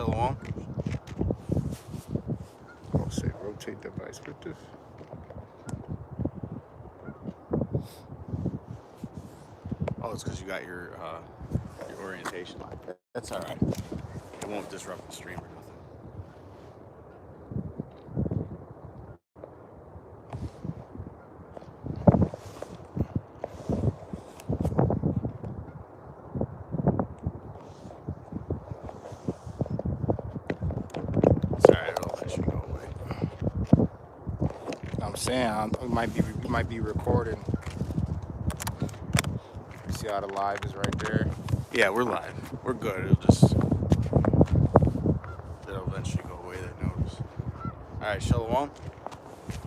Shalom. I'll say rotate device with this. Oh, it's because you got your orientation lock. That's all right. It won't disrupt the stream or nothing. It's all right. It'll let you go away. I'm saying we might be recording. See how the live is right there. Yeah, we're live. We're good. It'll eventually go away. That notice. All right, Shalom.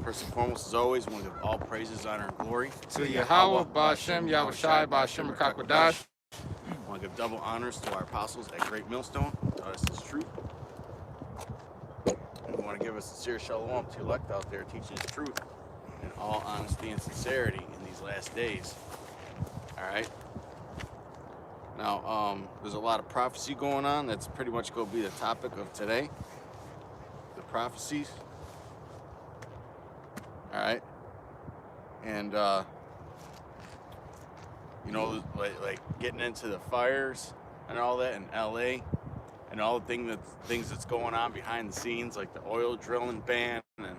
First and foremost, as always, we want to give all praises, honor, and glory To Yahweh, Ba'Shem, Yahushai, Ba'Shem, Rakakwadash. I want to give double honors to our apostles at Great Millstone, who taught us this truth. And we want to give a sincere shalom to elect out there teaching this truth in all honesty and sincerity in these last days. All right. Now, there's a lot of prophecy going on. That's pretty much going to be the topic of today. The prophecies. All right. And, you know, like getting into the fires and all that in LA and all the things that's going on behind the scenes, like the oil drilling ban and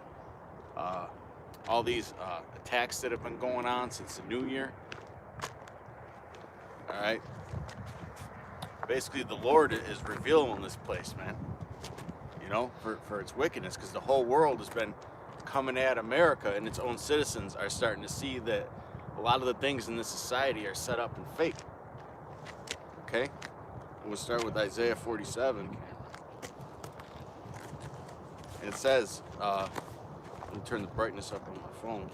all these attacks that have been going on since the new year. All right. Basically, the Lord is revealing this place, man. You know, for its wickedness, because the whole world has been coming at America, and its own citizens are starting to see that a lot of the things in this society are set up and fake. Okay? We'll start with Isaiah 47. It says, let me turn the brightness up on my phone.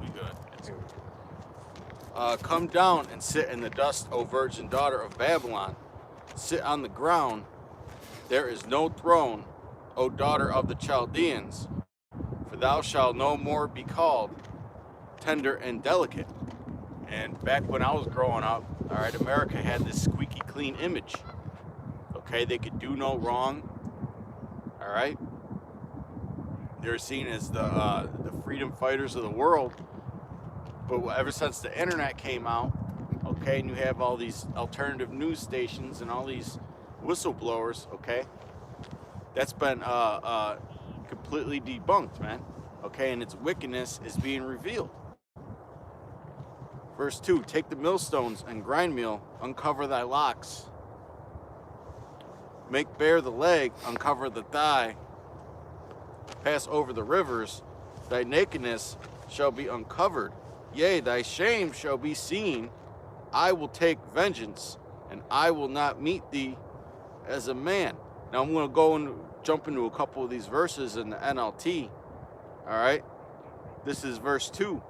We good. It's good. Come down and sit in the dust, O virgin daughter of Babylon. Sit on the ground. There is no throne, O daughter of the Chaldeans, for thou shalt no more be called tender and delicate. And back when I was growing up, all right, America had this squeaky clean image. Okay, they could do no wrong. All right, they were seen as the freedom fighters of the world. But ever since the internet came out, okay, and you have all these alternative news stations and all these whistleblowers, okay, that's been completely debunked, man. Okay, and its wickedness is being revealed. Verse 2, take the millstones and grind meal, uncover thy locks. Make bare the leg, uncover the thigh. Pass over the rivers, thy nakedness shall be uncovered. Yea, thy shame shall be seen. I will take vengeance, and I will not meet thee as a man. Now I'm going to go and jump into a couple of these verses in the NLT. All right. This is verse 2.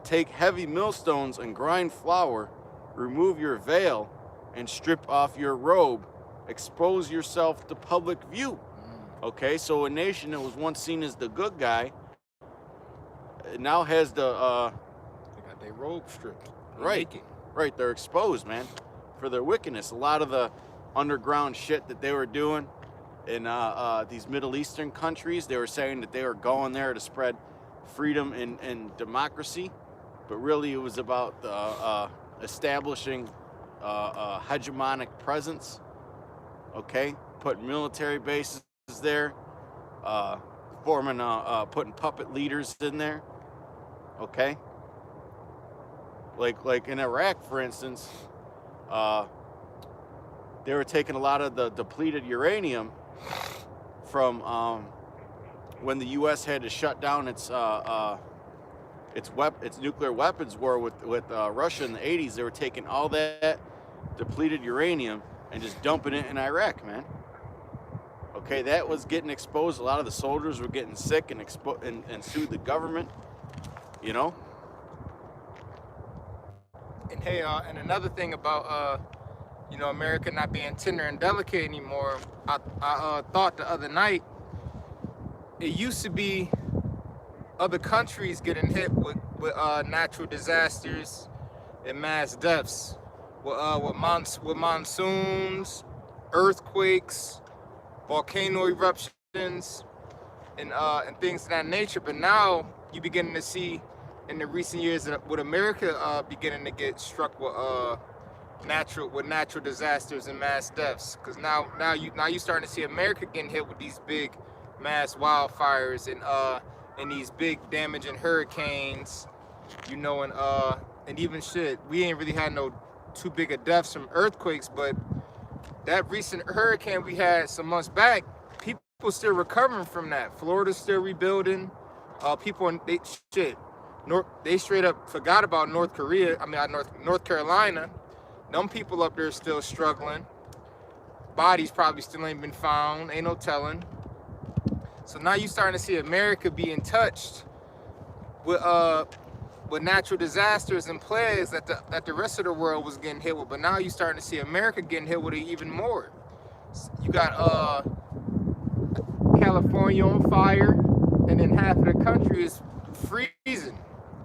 Take heavy millstones and grind flour. Remove your veil and strip off your robe. Expose yourself to public view. Okay, so a nation that was once seen as the good guy now has the They got their robe stripped. Right. Naked. Right, they're exposed, man, for their wickedness. A lot of the underground shit that they were doing in these Middle Eastern countries, they were saying that they were going there to spread freedom and democracy, but really it was about establishing a hegemonic presence, okay, putting military bases there, putting puppet leaders in there, okay? Like in Iraq, for instance, they were taking a lot of the depleted uranium from when the U.S. had to shut down its nuclear weapons war with Russia in the 80s. They were taking all that depleted uranium and just dumping it in Iraq, man. Okay, that was getting exposed. A lot of the soldiers were getting sick and sued the government, you know. And hey, and another thing about you know, America not being tender and delicate anymore. I thought the other night, it used to be other countries getting hit with natural disasters and mass deaths with monsoons, earthquakes, volcano eruptions, and things of that nature. But now you're beginning to see in the recent years with America beginning to get struck with natural disasters and mass deaths. Because now you starting to see America getting hit with these big mass wildfires and these big damaging hurricanes, you know, and even shit, we ain't really had no too big of deaths from earthquakes, but that recent hurricane we had some months back, people still recovering from that. Florida's still rebuilding. People in they straight up forgot about North Carolina. Them people up there still struggling. Bodies probably still ain't been found. Ain't no telling. So now you starting to see America being touched with natural disasters and plagues that the rest of the world was getting hit with. But now you starting to see America getting hit with it even more. You got California on fire, and then half of the country is freezing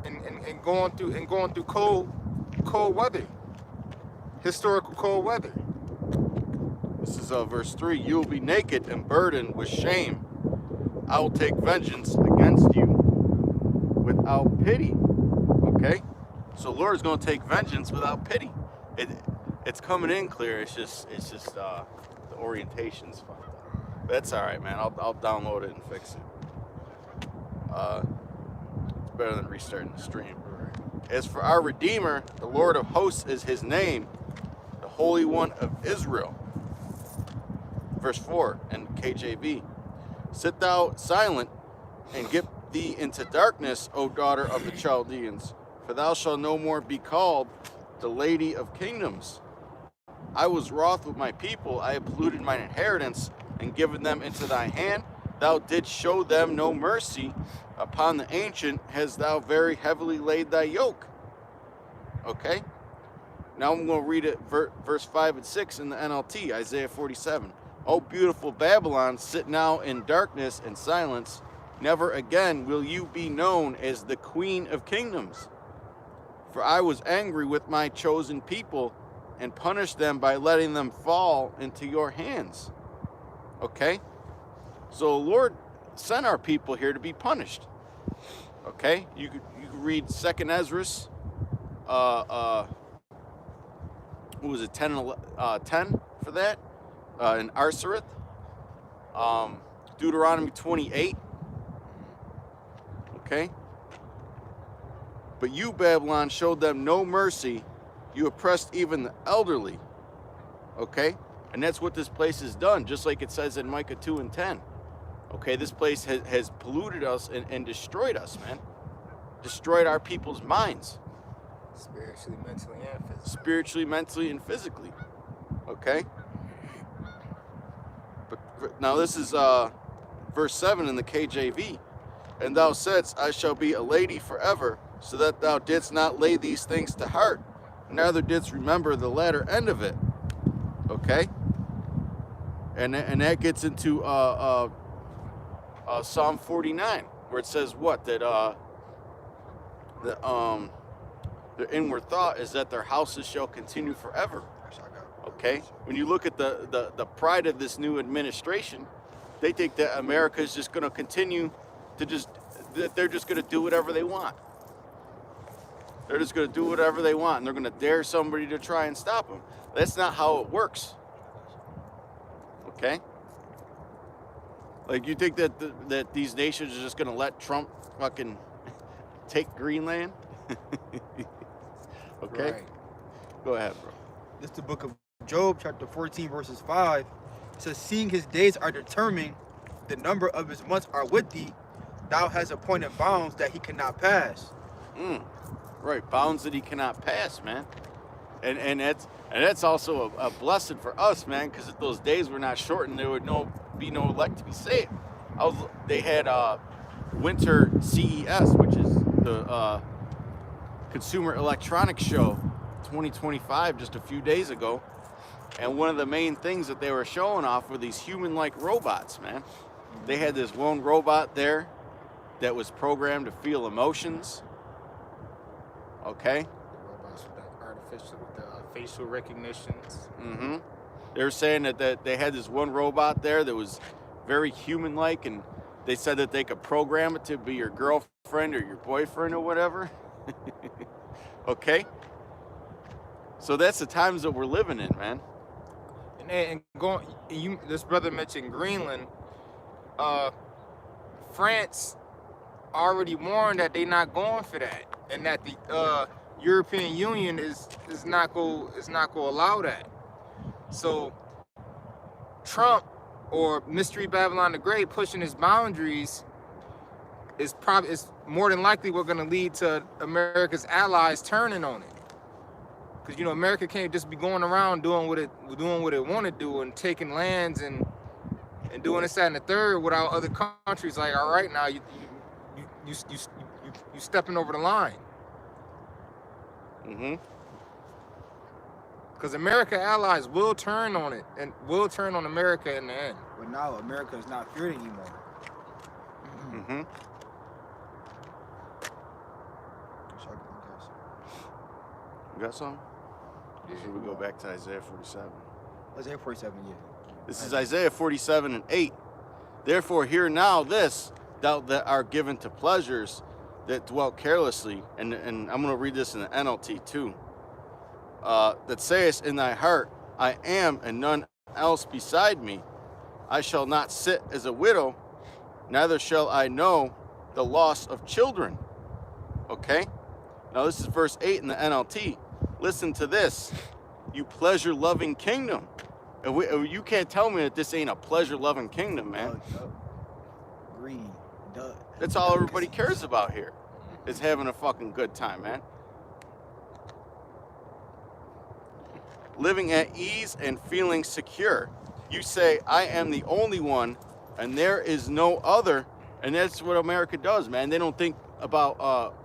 and going through cold weather, historical cold weather. This is verse 3. You will be naked and burdened with shame. I will take vengeance against you without pity. Okay? So the Lord is going to take vengeance without pity. It's coming in clear. It's just the orientation's fucked up. But that's all right, man. I'll download it and fix it. It's better than restarting the stream. As for our Redeemer, the Lord of hosts is his name, the Holy One of Israel. Verse 4 in KJV. Sit thou silent and get thee into darkness, O daughter of the Chaldeans, for thou shalt no more be called the Lady of Kingdoms. I was wroth with my people, I have polluted mine inheritance, and given them into thy hand. Thou didst show them no mercy. Upon the ancient hast thou very heavily laid thy yoke. Okay? Now I'm going to read it, verse 5 and 6 in the NLT, Isaiah 47. O beautiful Babylon, sit now in darkness and silence. Never again will you be known as the Queen of Kingdoms. For I was angry with my chosen people and punished them by letting them fall into your hands. Okay? So the Lord sent our people here to be punished. Okay? You could read 2nd Ezra, what was it, 10 for that? In Arsareth. Deuteronomy 28. Okay? But you, Babylon, showed them no mercy. You oppressed even the elderly. Okay? And that's what this place has done, just like it says in Micah 2 and 10. Okay, this place has polluted us and destroyed us, man. Destroyed our people's minds. Spiritually, mentally, and physically. Spiritually, mentally, and physically. Okay? But now this is verse 7 in the KJV. And thou saidst, I shall be a lady forever, so that thou didst not lay these things to heart, neither didst remember the latter end of it. Okay? And that gets into Psalm 49, where it says what? That their inward thought is that their houses shall continue forever. Okay? When you look at the pride of this new administration, they think that America is just going to continue to that they're just going to do whatever they want. They're just going to do whatever they want, and they're going to dare somebody to try and stop them. That's not how it works. Okay? Like, you think that these nations are just going to let Trump fucking take Greenland? Okay? Right. Go ahead, bro. This is the book of Job, chapter 14, verses 5. It says, seeing his days are determined, the number of his months are with thee, thou hast appointed bounds that he cannot pass. Right, bounds that he cannot pass, man. And that's also a blessing for us, man, because if those days were not shortened, there would be no elect to be saved. They had Winter CES, which is the Consumer Electronics Show 2025, just a few days ago. And one of the main things that they were showing off were these human-like robots, man. They had this one robot there that was programmed to feel emotions. Okay? facial recognitions. Mm-hmm. They were saying that they had this one robot there that was very human-like, and they said that they could program it to be your girlfriend or your boyfriend or whatever. Okay? So that's the times that we're living in, man. This brother mentioned Greenland. France already warned that they're not going for that, and that the European Union is not going to allow that. So Trump or Mystery Babylon the Great pushing his boundaries is more than likely we're going to lead to America's allies turning on it. Because America can't just be going around doing what it want to do and taking lands and doing this, that, and the third without other countries like, all right, now you stepping over the line. Mm-hmm. Because America allies will turn on it and will turn on America in the end. But now America is not feared anymore. Mm-hmm. You got something? Should we go back to Isaiah 47? Isaiah 47, yeah. This is Isaiah 47 and 8. Therefore, hear now this, thou that are given to pleasures that dwell carelessly. And I'm going to read this in the NLT too. That sayest in thy heart, I am and none else beside me. I shall not sit as a widow, neither shall I know the loss of children. Okay? Now this is verse 8 in the NLT. Listen to this, you pleasure-loving kingdom. And you can't tell me that this ain't a pleasure-loving kingdom, man. Green. Duh. That's all everybody cares about here, is having a fucking good time, man. Living at ease and feeling secure. You say, I am the only one, and there is no other. And that's what America does, man. They don't think about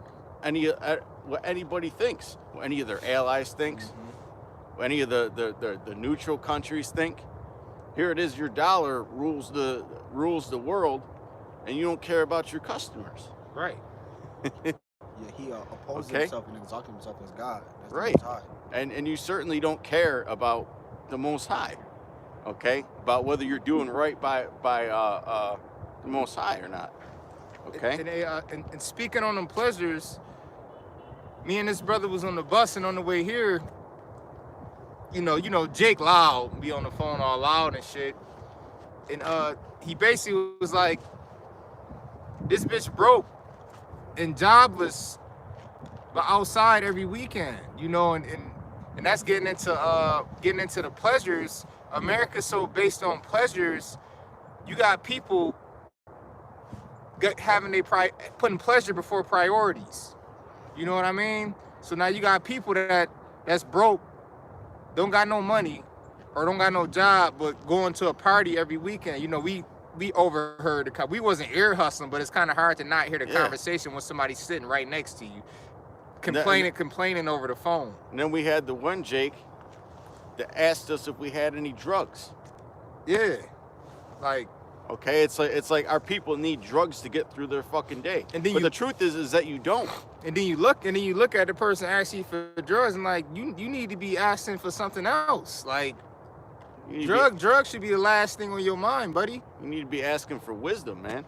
what anybody thinks, what any of their allies thinks, what any of the neutral countries think. Here it is, your dollar rules the world, and you don't care about your customers. Right. Yeah, he opposes himself and exalts himself as God. That's right. The Most High. And you certainly don't care about the Most High, okay? About whether you're doing right by the Most High or not, okay? And speaking on them pleasures, me and this brother was on the bus, and on the way here, Jake Loud be on the phone all loud and shit, and he basically was like, this bitch broke and jobless, but outside every weekend, and that's getting into the pleasures. America's so based on pleasures. You got people putting pleasure before priorities. You know what I mean? So now you got people that's broke, don't got no money, or don't got no job, but going to a party every weekend. We overheard we wasn't ear hustling, but it's kind of hard to not hear the conversation when somebody's sitting right next to you, complaining over the phone. And then we had the one Jake that asked us if we had any drugs. Yeah, like. Okay, it's like our people need drugs to get through their fucking day. But the truth is that you don't. And then you look at the person asking for drugs, and like you need to be asking for something else. Like drugs should be the last thing on your mind, buddy. You need to be asking for wisdom, man.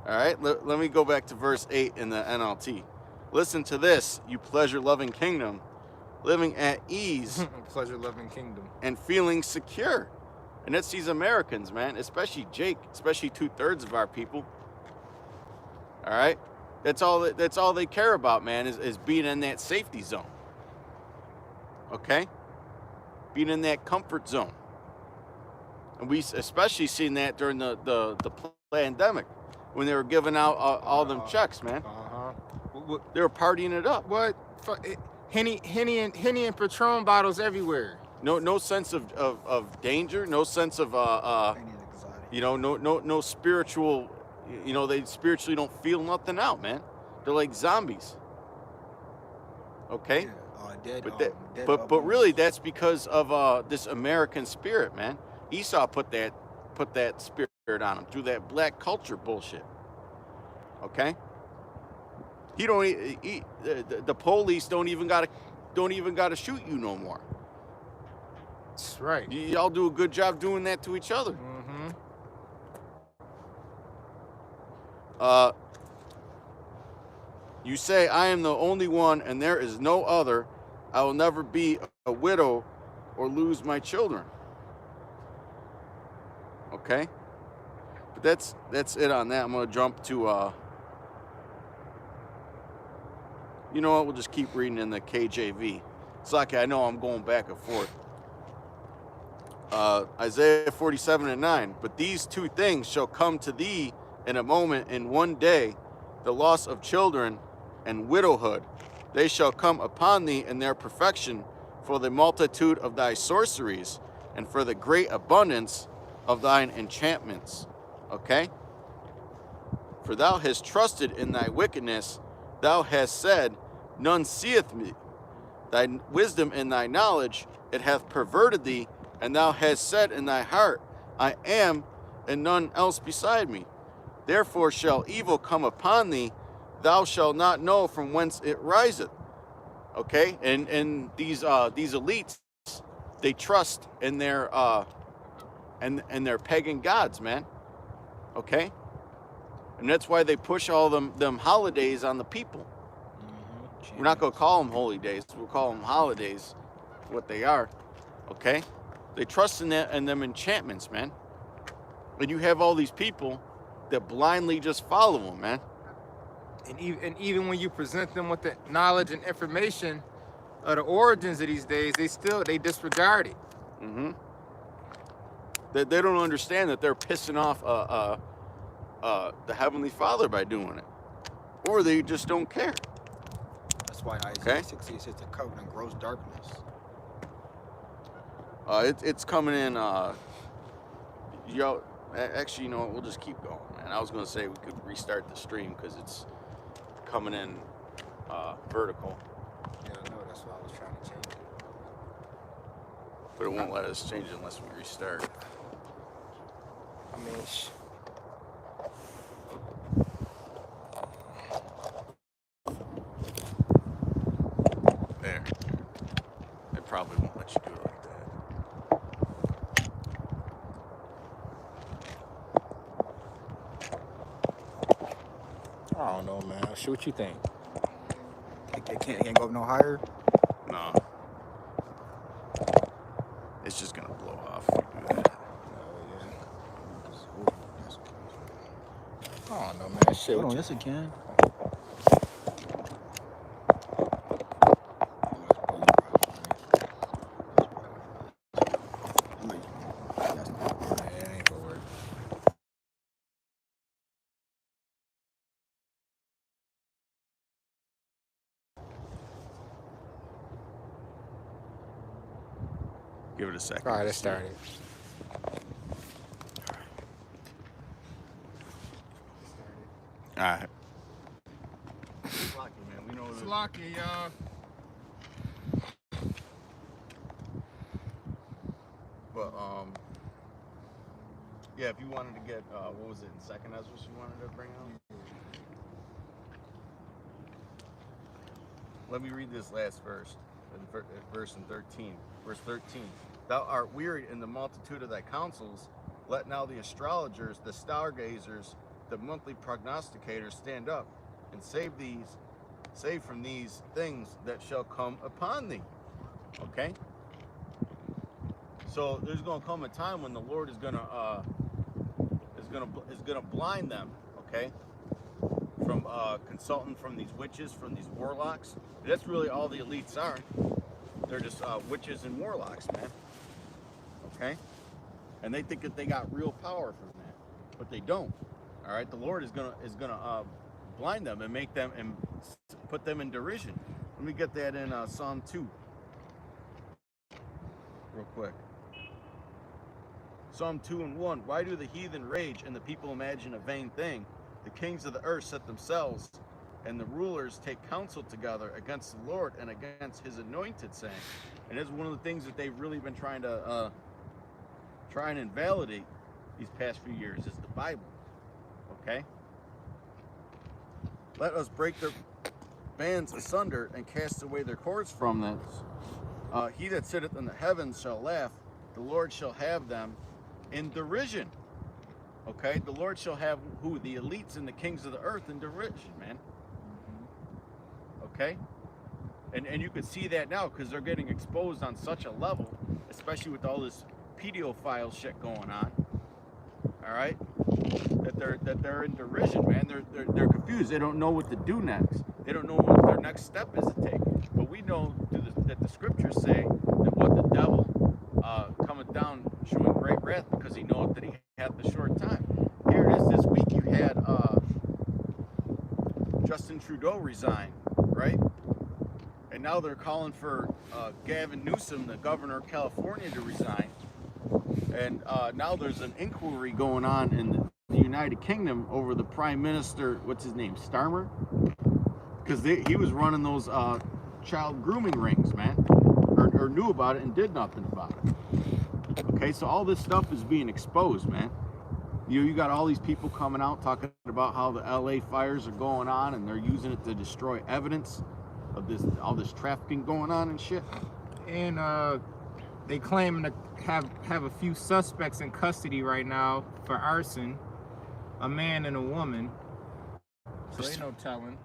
All right, let me go back to verse 8 in the NLT. Listen to this, you pleasure-loving kingdom, living at ease, pleasure-loving kingdom, and feeling secure. And that's these Americans, man, especially Jake, especially 2/3 of our people. All right, that's all they care about, man, is being in that safety zone. Okay, being in that comfort zone. And we especially seen that during the pandemic when they were giving out all them checks, man. They were partying it up. What? Henny and Patron bottles everywhere. No sense of danger. No sense of no spiritual. They spiritually don't feel nothing out, man. They're like zombies. Okay. Yeah, but really, that's because of this American spirit, man. Esau put that spirit on them through that black culture bullshit. Okay. He don't. The police don't even gotta shoot you no more. That's right. Y'all do a good job doing that to each other. Mm-hmm. You say, I am the only one and there is no other. I will never be a widow or lose my children. Okay? But that's it on that. I'm going to jump to, you know what? We'll just keep reading in the KJV. It's like I know I'm going back and forth. Isaiah 47:9. But these two things shall come to thee in a moment, in one day, the loss of children and widowhood. They shall come upon thee in their perfection, for the multitude of thy sorceries, and for the great abundance of thine enchantments. Okay? For thou hast trusted in thy wickedness, thou hast said, none seeth me. Thy wisdom and thy knowledge, it hath perverted thee, and thou hast said in thy heart, I am, and none else beside me. Therefore shall evil come upon thee, thou shalt not know from whence it riseth. Okay, and these elites, they trust in their and their pagan gods, man. Okay, and that's why they push all them holidays on the people. We're not gonna call them holy days. We'll call them holidays, what they are. Okay, they trust in that and them enchantments, man. And you have all these people that blindly just follow them, man. And even when you present them with the knowledge and information of the origins of these days, they disregard it. Mm-hmm. They don't understand that they're pissing off the Heavenly Father by doing it, or they just don't care. That's why Isaiah 60 says the covenant grows darkness. It's coming in. Actually, you know what? We'll just keep going, man. I was gonna say we could restart the stream because it's coming in vertical. Yeah, I know. That's why I was trying to change it. But it won't let us change it unless we restart. I mean, There. It probably won't let you do it like that. I don't know, man. Shit, what you think? It can't go up no higher. No. It's just gonna blow off if we do that. I don't know, man. Shit, Hold what on, you yes it can. it ain't gonna work. Give it a second. All right, let's start it. All right. Lucky, man. We know It's lucky, y'all. But yeah. If you wanted to get what was it in second? That's what you wanted to bring out. Let me read this last verse. Verse 13. Verse 13. Thou art wearied in the multitude of thy counsels. Let now the astrologers, the stargazers, the monthly prognosticators stand up and save from these things that shall come upon thee. Okay? So there's gonna come a time when the Lord is gonna blind them, okay? From consulting from these witches, from these warlocks. That's really all the elites are. They're just witches and warlocks, man. Okay? And they think that they got real power from that, but they don't. All right? The Lord is gonna blind them and make them and put them in derision. Let me get that in Psalm 2, real quick. Psalm 2:1. Why do the heathen rage and the people imagine a vain thing? The kings of the earth set themselves, and the rulers take counsel together against the Lord and against his anointed, saying. And that's one of the things that they've really been trying to invalidate these past few years is the Bible. Okay? Let us break their bands asunder and cast away their cords from them. He that sitteth in the heavens shall laugh. The Lord shall have them in derision. Okay, the Lord shall have who? The elites and the kings of the earth in derision, man. Okay, and you could see that now because they're getting exposed on such a level, especially with all this pedophile shit going on. All right, that they're in derision, man. They're confused. They don't know what to do next. They don't know what their next step is to take. But we know that the scriptures say that what the devil cometh down showing great wrath because he knoweth that he hath the short time. Here it is. This week you had Justin Trudeau resign, right? And now they're calling for Gavin Newsom, the governor of California, to resign. And now there's an inquiry going on in the United Kingdom over the Prime Minister, what's his name, Starmer? Because he was running those child grooming rings, man, or knew about it and did nothing about it. Okay, so all this stuff is being exposed, man. You got all these people coming out talking about how the LA fires are going on and they're using it to destroy evidence of all this trafficking going on and shit. And they claim to have a few suspects in custody right now for arson, a man and a woman. So ain't no telling.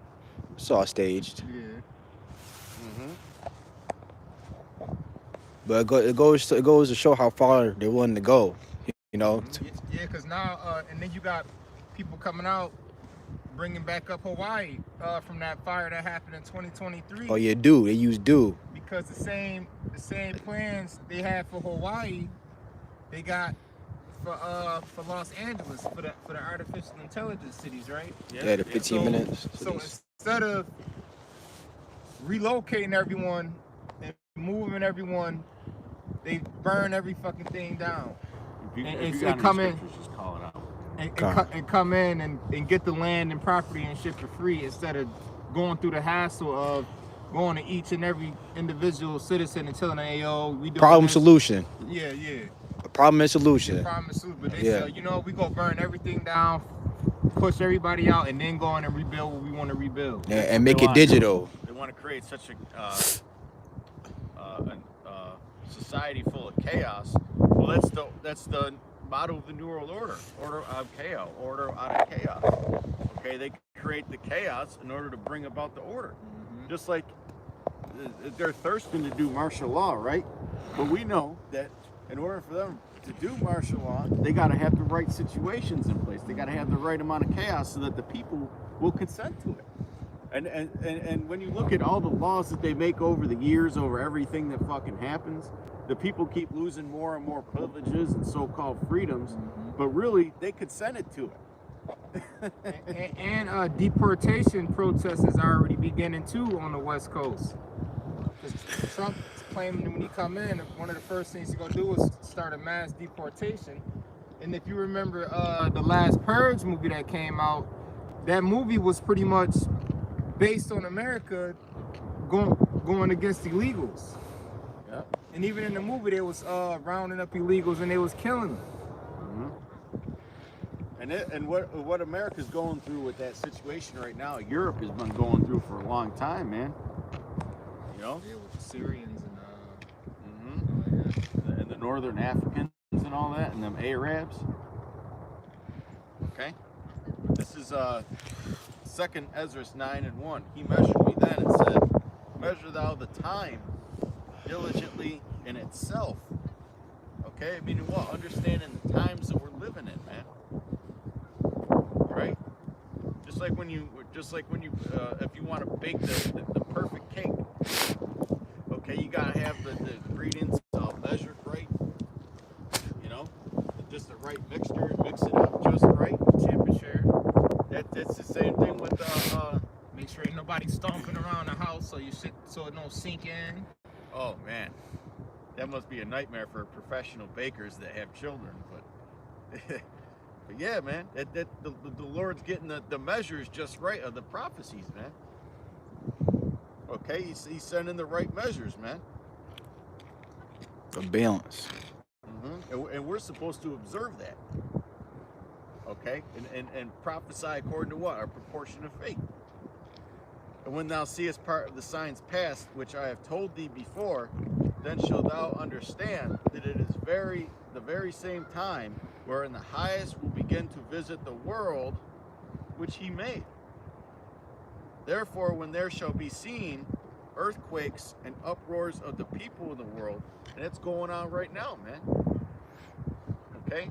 It's all staged. Yeah. But it goes to show how far they're willing to go. You know. Yeah, because now and then you got people coming out bringing back up Hawaii from that fire that happened in 2023. Oh yeah, they use do. Because the same plans they had for Hawaii, they got for Los Angeles for the artificial intelligence cities, right? Yeah, the 15 minutes. So instead of relocating everyone and moving everyone, they burn every fucking thing down. If you got come any in. scriptures, just call it out. And come in and get the land and property and shit for free instead of going through the hassle of going to each and every individual citizen and telling them, hey, yo, we do problem solution. Yeah. A problem and solution. Problem and solution. But they say, you know, we gonna burn everything down, push everybody out, and then go in and rebuild what we want to rebuild. Yeah, and make it digital. They want to create such a society full of chaos. Well, that's the motto of the New World Order of chaos, order out of chaos. Okay, they create the chaos in order to bring about the order. Just like they're thirsting to do martial law, right? But we know that in order for them to do martial law, they got to have the right situations in place. They got to have the right amount of chaos so that the people will consent to it. And when you look at all the laws that they make over the years, over everything that fucking happens, the people keep losing more and more privileges and so-called freedoms, but really they consented to it. and deportation protests is already beginning too on the West Coast. Trump's claiming when he come in, one of the first things he's gonna do is start a mass deportation. And if you remember the last Purge movie that came out, that movie was pretty much based on America going against illegals. Yep. And even in the movie, they was rounding up illegals and they was killing them. And what America's going through with that situation right now, Europe has been going through for a long time, man. You know? Yeah, with the Syrians and the Northern Africans and all that, and them Arabs. Okay? This is 2nd Ezra 9:1. He measured me then and said, measure thou the time diligently in itself. Okay? I mean, what? Understanding the times that we're living in, man. Right? Just like when you, if you want to bake the perfect cake, okay, you gotta have the ingredients measured right. You know, just the right mixture, mix it up just right. Temperature. That's the same thing with make sure ain't nobody stomping around the house so it don't sink in. Oh man, that must be a nightmare for professional bakers that have children, but. But yeah, man, the Lord's getting the measures just right of the prophecies, man. Okay, he's sending the right measures, man. A balance. And we're supposed to observe that. Okay, and prophesy according to what? Our proportion of faith. And when thou seest part of the signs past, which I have told thee before, then shalt thou understand that it is the very same time wherein the highest will begin to visit the world which he made. Therefore, when there shall be seen earthquakes and uproars of the people of the world, and it's going on right now, man. Okay?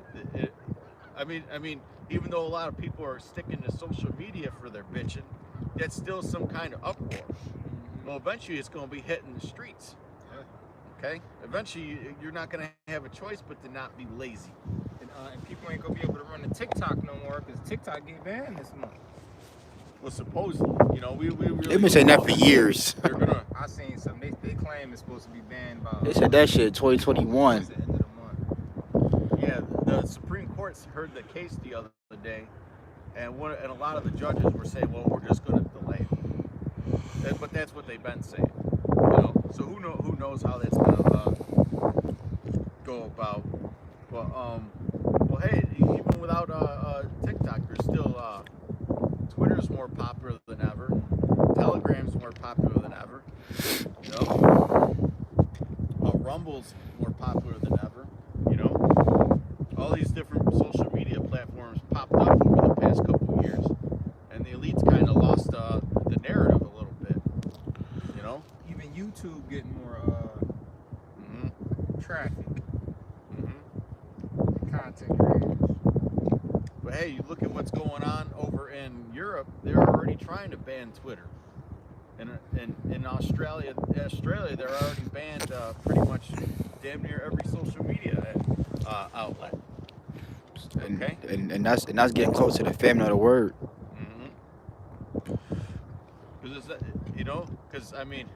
I mean, even though a lot of people are sticking to social media for their bitching, that's still some kind of uproar. Well, eventually it's going to be hitting the streets. Okay? Eventually you're not going to have a choice but to not be lazy. And people ain't going to be able to run the TikTok no more because TikTok get banned this month. Well, supposedly, you know, we really They've been saying that for years. They're gonna. I seen some. They claim it's supposed to be banned by. They said that shit 2021. Towards the end of the month. Yeah, the Supreme Court heard the case the other day, and a lot of the judges were saying, well, we're just going to delay it. But that's what they've been saying. You know, so who knows how that's going to go about. Well, hey, even without TikTok, there's still Twitter's more popular than ever. Telegram's more popular than ever. You know, Rumble's more popular than ever. You know, all these different social media platforms popped up over the past couple of years, and the elites kind of lost the narrative a little bit. You know, even YouTube getting more traffic. Content creators. But hey, you look at what's going on over in Europe. They're already trying to ban Twitter. And in Australia, they're already banned pretty much damn near every social media outlet. Okay. And that's getting close to the family of the word. Because because I mean,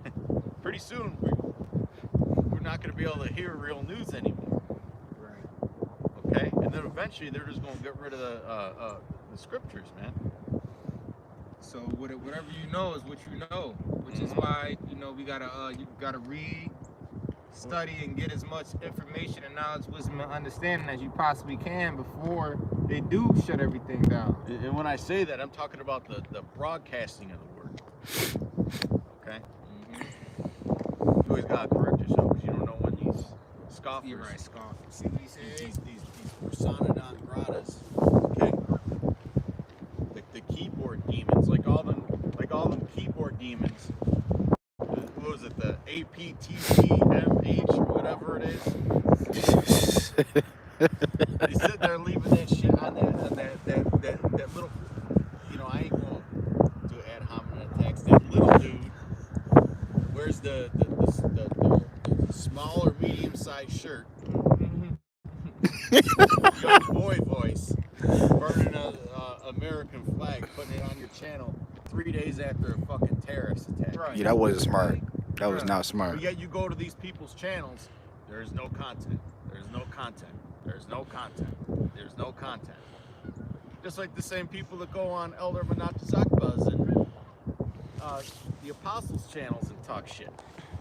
pretty soon we're not going to be able to hear real news anymore. Okay, and then eventually they're just going to get rid of the scriptures, man. So whatever you know is what you know, which is why you gotta read, study, and get as much information and knowledge, wisdom, and understanding as you possibly can before they do shut everything down. And when I say that, I'm talking about the broadcasting of the word. Okay. You always gotta correct yourself because you don't know when these scoffers. You're right, scoffers. See what he said? These persona non gratas, okay? The keyboard demons, like all them keyboard demons. What was it? The APTPMH or whatever it is. They sit there leaving that shit on that little. I ain't going to ad hominem attacks. That little dude wears the small or medium sized shirt. Young boy voice, burning a American flag, putting it on your channel 3 days after a fucking terrorist attack. Right. Yeah, that wasn't smart. That was not smart. But yet you go to these people's channels, there's no content. There's no content. There's no content. There's no content. Just like the same people that go on Elder Manatazakbaz and the Apostles channels and talk shit.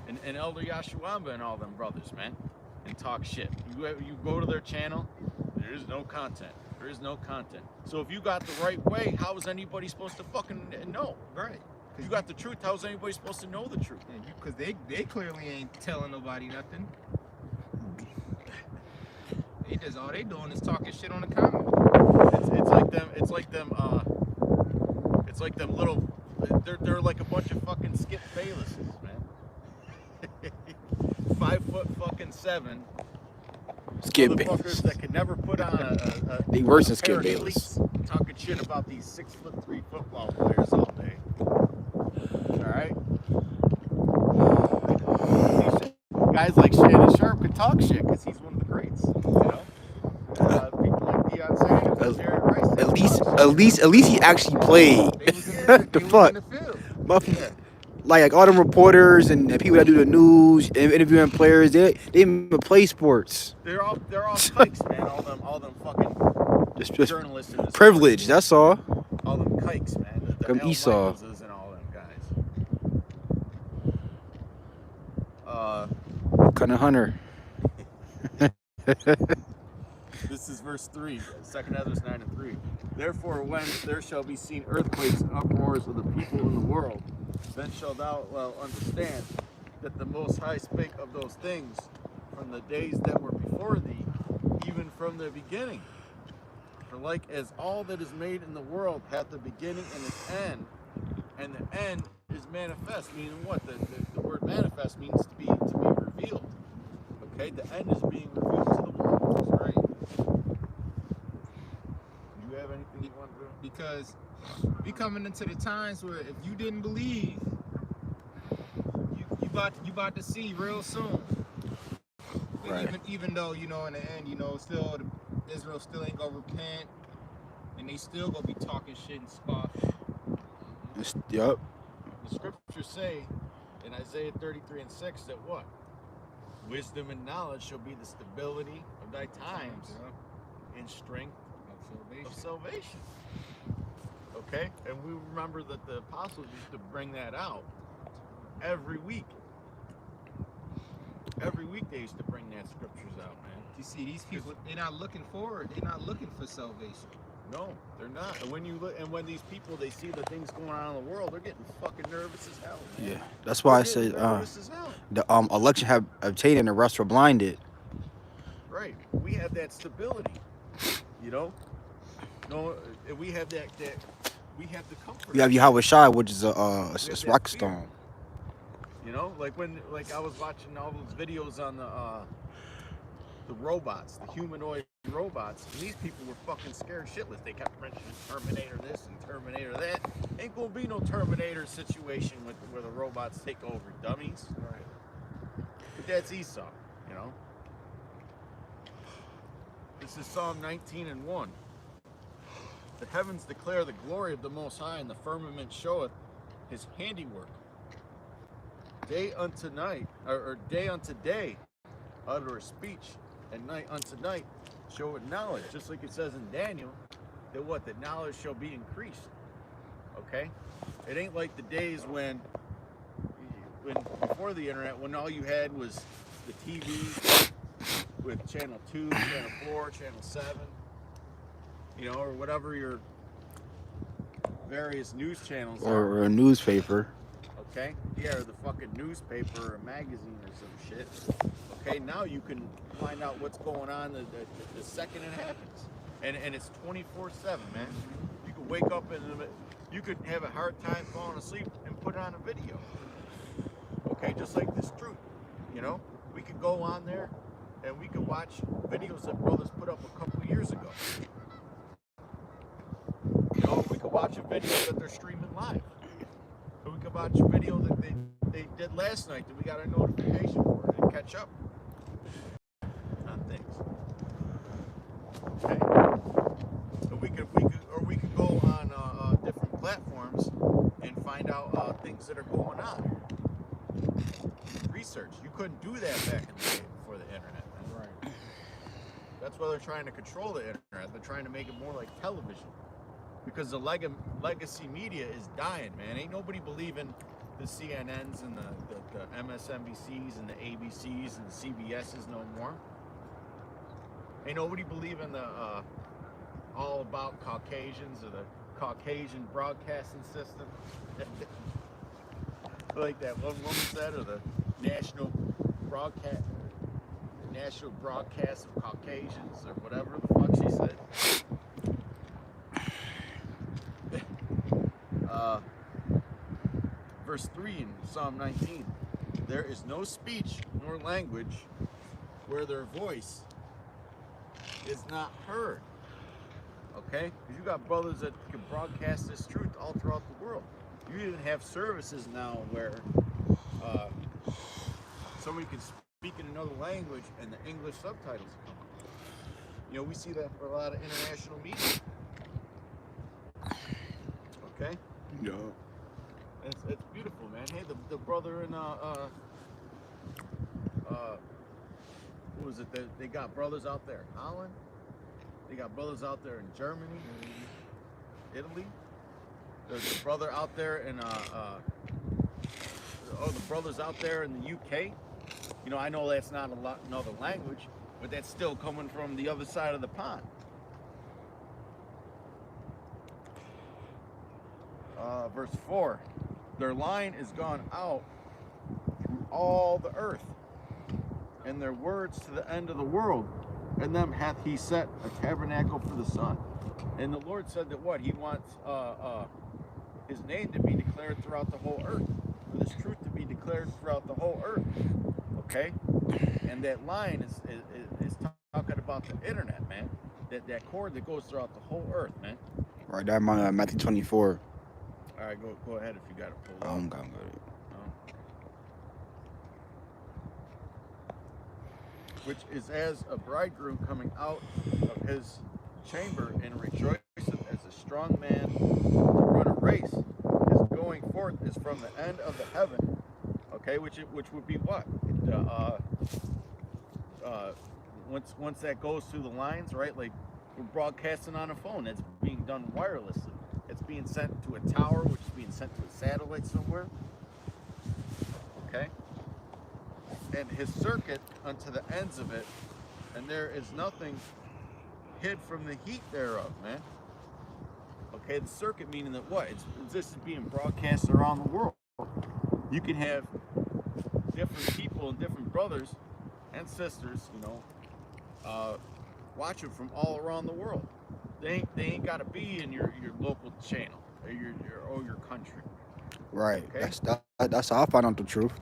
And Elder Yashuamba and all them brothers, man. And talk shit. You go to their channel, there is no content. There is no content. So if you got the right way, how is anybody supposed to fucking know? Right. If you got the truth, how is anybody supposed to know the truth? Because they clearly ain't telling nobody nothing. They just all they doing is talking shit on the comment. It's like them little. They're like a bunch of fucking Skip Baylesses, man. 5'7" Skip motherfuckers Bayless. that could never put on a They worse than pair Skip of Bayless. cleats, talking shit about these 6'3" football players all day. All right. Guys like Shannon Sharp could talk shit because he's one of the greats. You know. People like Deion Sanders, Jerry Rice. At least he actually played. The fuck? Yeah. Like all them reporters and people that do the news and interviewing players, they even play sports. They're all kikes, man. All them fucking Just journalists in this privilege. country. That's all. All them kikes, man. The Them Al Esau. Michaelses and all them guys. Kind of Hunter. This is verse 3, 2 Ezra 9:3. Therefore, when there shall be seen earthquakes and uproars of the people in the world, Then shalt thou understand that the Most High spake of those things from the days that were before thee, even from the beginning. For like as all that is made in the world hath a beginning and an end, and the end is manifest. Meaning what? The word manifest means to be revealed. Okay, the end is being revealed to the world. That's right. Do you have anything you want to do? Because we coming into the times where if you didn't believe, you about to see real soon. Right. Even though, you know, in the end, you know, still Israel still ain't gonna repent, and they still gonna be talking shit and stuff. Yep. The scriptures say in Isaiah 33:6 that what? Wisdom and knowledge shall be the stability of thy times and strength of salvation. Okay? And we remember that the apostles used to bring that out every week. Every week they used to bring that scriptures out, man. You see, these people, they're not looking forward. They're not looking for salvation. No, they're not. And when you look, and when these people they see the things going on in the world, they're getting fucking nervous as hell, man. Yeah. That's why I said nervous as hell. the election have obtained and the rest were blinded. Right. We have that stability, you know. No, we have that we have the comfort. You have Yahweh Shai, which is a rock fear. stone. You know, like I was watching all those videos on the robots, the humanoid robots, and these people were fucking scared shitless. They kept mentioning Terminator this and Terminator that. Ain't gonna be no Terminator situation where the robots take over, dummies. Right. But that's Esau, you know. This is Psalm 19:1. The heavens declare the glory of the Most High, and the firmament showeth his handiwork. Day unto night, or day unto day, utter a speech, and night unto night, show it knowledge. Just like it says in Daniel, that what? That knowledge shall be increased. Okay? It ain't like the days when before the internet, when all you had was the TV with channel 2, channel 4, channel 7, you know, or whatever your various news channels are. Or a newspaper. Okay? Yeah, or the fucking newspaper or a magazine or some shit. Okay, now you can find out what's going on the second it happens. And it's 24/7, man. You can wake up and you could have a hard time falling asleep and put on a video. Okay, just like this truth. You know? We could go on there and we could watch videos that brothers put up a couple years ago. You know, we could watch a video that they're streaming live. Or we could watch a video that they did last night that we got a notification for and catch up on things. Okay? And we could go on different platforms and find out things that are going on. Research. You couldn't do that back in the day before the internet. Right. That's why they're trying to control the internet. They're trying to make it more like television. Because the legacy media is dying, man. Ain't nobody believing the CNNs and the MSNBCs and the ABCs and the CBSs no more. Ain't nobody believing the all about Caucasians or the Caucasian broadcasting system. Like that one woman said, or the national broadcast of Caucasians, or whatever the fuck she said. Verse 3 in Psalm 19, there is no speech nor language where their voice is not heard. Okay? Because you got brothers that can broadcast this truth all throughout the world. You even have services now where somebody can speak in another language and the English subtitles come up. You know, we see that for a lot of international media. Okay? Yeah. It's beautiful, man. Hey, the brother in what was it? They got brothers out there in Holland. They got brothers out there in Germany, Italy. There's a brother out there in the brothers out there in the UK. You know, I know that's not another language, but that's still coming from the other side of the pond. Verse 4. their line is gone out through all the earth, and their words to the end of the world. And them hath he set a tabernacle for the sun. And the Lord said that what? He wants his name to be declared throughout the whole earth, for this truth to be declared throughout the whole earth. Okay? And that line is talking about the internet, man. That cord that goes throughout the whole earth, man. Right, that Matthew 24. All right, go ahead if you got it pulled up. I'm going Which is as a bridegroom coming out of his chamber and rejoiceth as a strong man to run a race. His going forth is from the end of the heaven. Okay, which would be what? Once that goes through the lines, right? Like we're broadcasting on a phone. That's being done wirelessly. It's being sent to a tower, which is being sent to a satellite somewhere. Okay. And his circuit unto the ends of it, and there is nothing hid from the heat thereof, man. Okay, the circuit meaning that what? This is being broadcast around the world. You can have different people and different brothers and sisters, watching from all around the world. They ain't got to be in your local channel or your country. Right. Okay? That's how I found out the truth.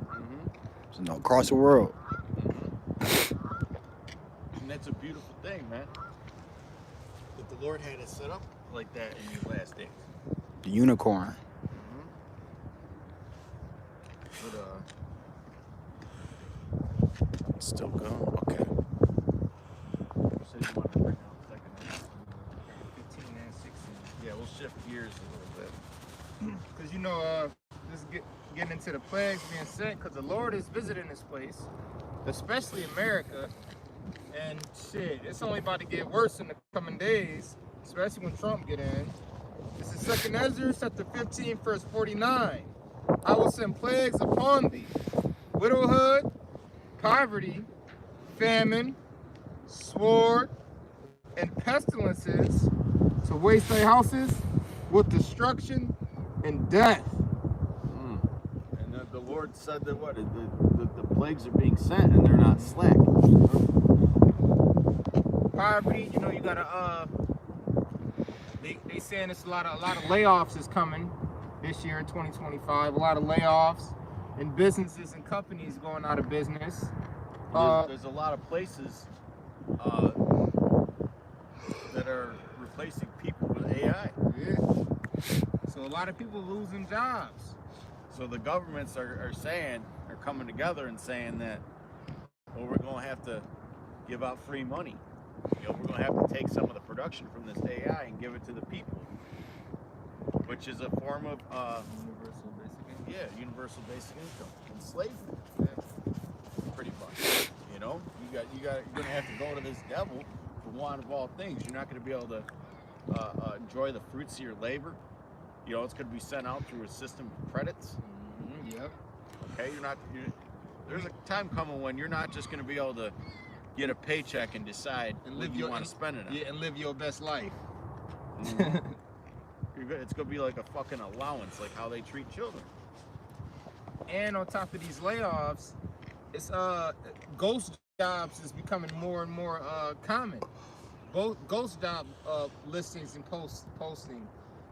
Mm-hmm. So, across the world. And that's a beautiful thing, man. That the Lord had it set up like that in these last days. The unicorn. But still going. Okay. You said you wanted to bring out second half. 15 and 16. Yeah, we'll shift gears a little bit. Because, just getting into the plagues being sent, because the Lord is visiting this place, especially America. And shit, it's only about to get worse in the coming days, especially when Trump get in. This is 2nd Ezra, chapter 15, verse 49. I will send plagues upon thee, widowhood, poverty, famine, sword, and pestilences to waste thy houses with destruction and death. And the Lord said that what? The plagues are being sent and they're not slack. Poverty, you gotta they saying it's a lot of layoffs is coming this year in 2025. A lot of layoffs and businesses and companies going out of business. There's a lot of places that are replacing people with AI. Yeah. So a lot of people losing jobs. So the governments are coming together and saying that, well, we're going to have to give out free money. We're going to have to take some of the production from this AI and give it to the people, which is a form of Universal basic income. yeah, universal basic income and slavery. Yeah. Pretty much. You're going to have to go to this devil for one of all things. You're not going to be able to enjoy the fruits of your labor. It's going to be sent out through a system of credits. Yep. Okay, there's a time coming when you're not just going to be able to get a paycheck and decide And what live you your want to spend it on. Yeah, and live your best life. It's going to be like a fucking allowance, like how they treat children. And on top of these layoffs, it's ghost jobs is becoming more and more common. Both ghost job listings and posting.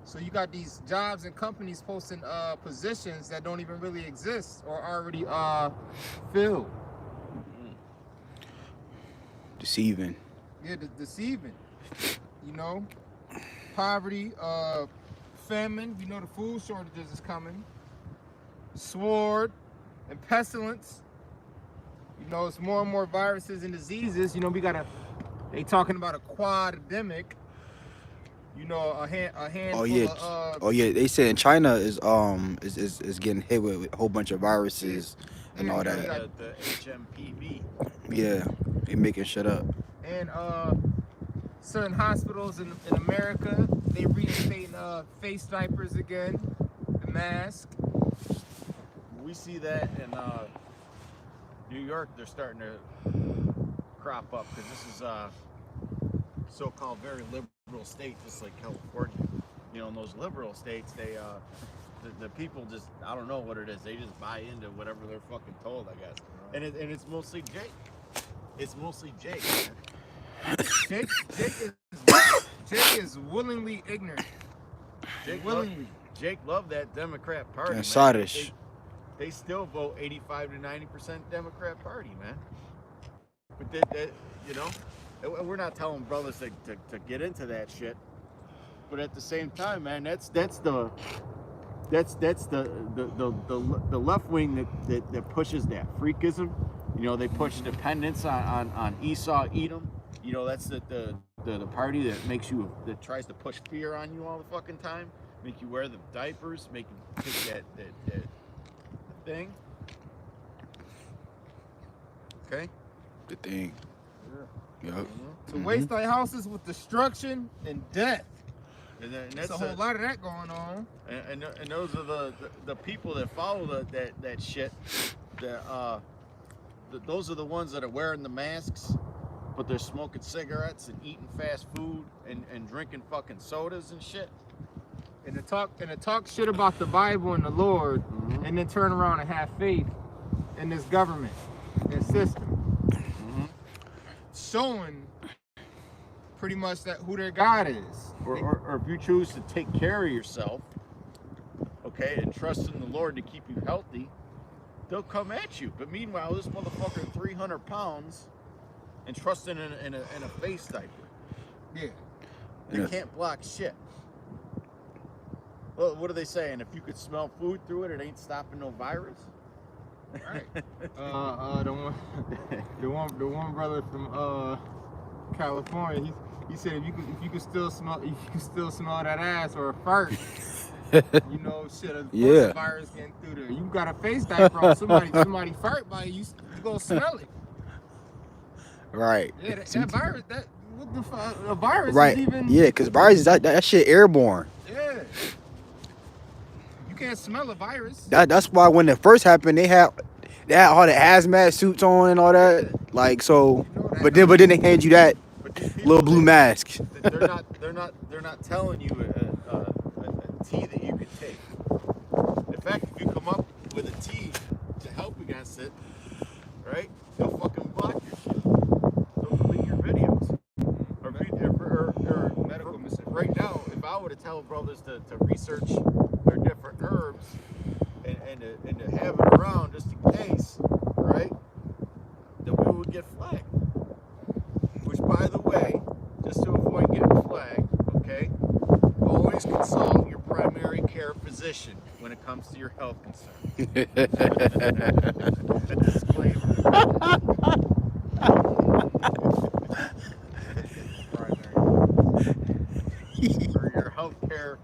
So you got these jobs and companies posting positions that don't even really exist or already filled. Deceiving. Yeah, deceiving. Poverty, famine. The food shortages is coming. Sword and pestilence. It's more and more viruses and diseases. They talking about a quademic. A handful Oh yeah. They saying China is getting hit with a whole bunch of viruses and all that. The HMPV. Yeah, they making shit up. And certain hospitals in America, they reinstating face diapers again, the mask. We see that in New York. They're starting to crop up because this is so-called very liberal state, just like California. In those liberal states, they the people just, I don't know what it is. They just buy into whatever they're fucking told, I guess. And it's mostly Jake. It's mostly Jake. Jake is willingly ignorant. Jake Willingly. Jake loved that Democrat Party. That's man. sadish. They still vote 85 to 90% Democrat Party, man. But you know, we're not telling brothers to get into that shit. But at the same time, man, that's the left wing that pushes that freakism. You know, they push dependence on Esau, Edom. You know, that's the party that tries to push fear on you all the fucking time, make you wear the diapers, make you take that thing. Okay. The thing. Yeah. Yep. To waste our houses with destruction and death. And There's that's a whole lot of that going on. And those are the people that follow that shit. Those are the ones that are wearing the masks, but they're smoking cigarettes and eating fast food and drinking fucking sodas and shit. And to talk shit about the Bible and the Lord, and then turn around and have faith in this government and system, showing pretty much that who their God is. Or if you choose to take care of yourself, okay, and trust in the Lord to keep you healthy, they'll come at you. But meanwhile, this motherfucker 300 pounds and trusting in a face diaper. Yeah. They can't block shit. Well, what are they saying? If you could smell food through it, it ain't stopping no virus. Right. The one brother from California, he said if you could still smell that ass or a fart, you know, shit, a virus getting through there. You got a face diaper on, somebody fart by you gonna smell it. Right. Yeah, that virus, what the fuck? A virus Right. is even. Yeah, because viruses, that shit airborne. Yeah. You can't smell a virus. That's why when it first happened, they had all the hazmat suits on and all that. Like so, but then they hand you that little blue mask. They're not telling you a tea that you could take. In fact, if you come up with a tea to help against it, right? They'll fucking block your shit. They'll delete your videos. Or medical mistake. Right now, if I were to tell brothers to research their different herbs and to have it around just in case, right? Then we would get flagged. Which, by the way, just to avoid getting flagged, okay? Always consult your primary care physician when it comes to your health concerns. A disclaimer. Or your healthcare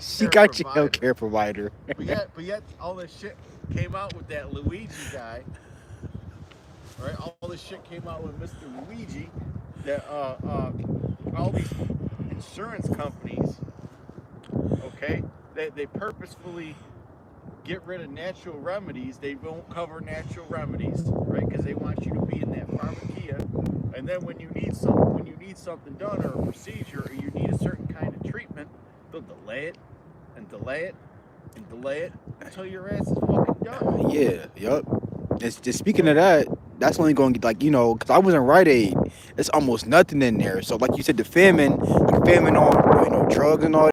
She got your provider. healthcare provider. But yet, all this shit came out with that Luigi guy. Right? All this shit came out with Mr. Luigi. That all these insurance companies, okay, they purposefully get rid of natural remedies. They won't cover natural remedies, right? Because they want you to be in that pharmacia. And then when you need something done or a procedure or you need a certain kind of treatment, they'll delay it and delay it and delay it until your ass is fucking done. Yeah, yup. Just speaking of that, that's only going to get, like, you know, because I was in Rite Aid. It's almost nothing in there. So, like you said, the famine on, you know, drugs and all